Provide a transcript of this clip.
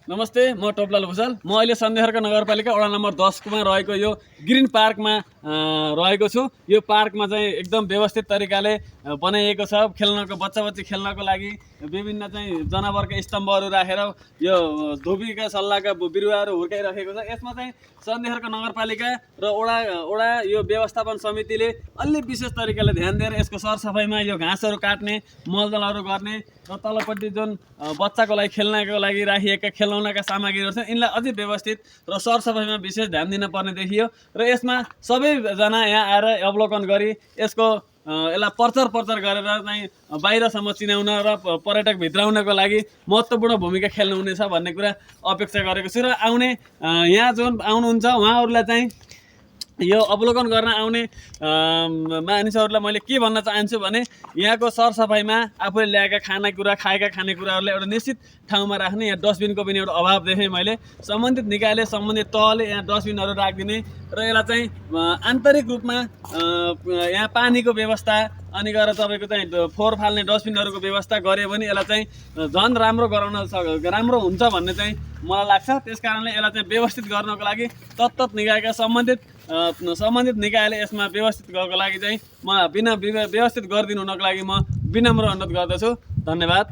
नमस्ते, म टोपलाल भुसाल। म अहिले सन्देहरका नगरपालिका वडा नम्बर 10 मा रहेको यो ग्रिन पार्कमा रहेको छु। यो पार्कमा चाहिँ एकदम व्यवस्थित तरिकाले बनाइएको छ। बच्चा खेल्नको लागि विभिन्न चाहिँ जनावरका स्तम्भहरू राखेर यो धोबीका सल्लाहका बिरुवाहरू हुर्काइराखेको छ। यसमा चाहिँ सन्देहरका नगरपालिका र वडा यो व्यवस्थापन समितिले अलि विशेष तरिकाले ध्यान दिएर यसको सरसफाइमा यो घाँसहरू काट्ने, मलजलहरू गर्ने र तलपट्टि जुन बच्चाको लागि खेल्नको लागि राखिएका खेलौनाका सामग्रीहरू छन् यिनलाई अझै व्यवस्थित र सरसफाइमा विशेष ध्यान दिन पर्ने देखियो। र यसमा सबैजना यहाँ आएर अवलोकन गरी यसको यसलाई प्रचार गरेर चाहिँ बाहिरसम्म चिनाउन र पर्यटक भित्राउनको लागि महत्त्वपूर्ण भूमिका खेल्नुहुनेछ भन्ने कुरा अपेक्षा गरेको छु। र आउने यहाँ जुन आउनुहुन्छ उहाँहरूलाई चाहिँ यो अवलोकन गर्न आउने मानिसहरूलाई मैले के भन्न चाहन्छु भने यहाँको सरसफाइमा आफूले ल्याएका खाएका खानेकुराहरूलाई एउटा निश्चित ठाउँमा राख्ने, यहाँ डस्टबिनको पनि एउटा अभाव देखेँ मैले। सम्बन्धित निकायले सम्बन्धित तहले यहाँ डस्टबिनहरू राखिदिने र यसलाई चाहिँ आन्तरिक रूपमा यहाँ पानीको व्यवस्था अनि गएर तपाईँको चाहिँ फोहोर फाल्ने डस्टबिनहरूको व्यवस्था गऱ्यो भने यसलाई चाहिँ झन् राम्रो हुन्छ भन्ने चाहिँ मलाई लाग्छ। त्यस कारणले यसलाई चाहिँ व्यवस्थित गर्नको लागि तत्त निकायका सम्बन्धित निकायले यसमा व्यवस्थित गर्नको लागि चाहिँ म व्यवस्थित गरिदिनु हुनको लागि म विनम्र अनुरोध गर्दछु। धन्यवाद।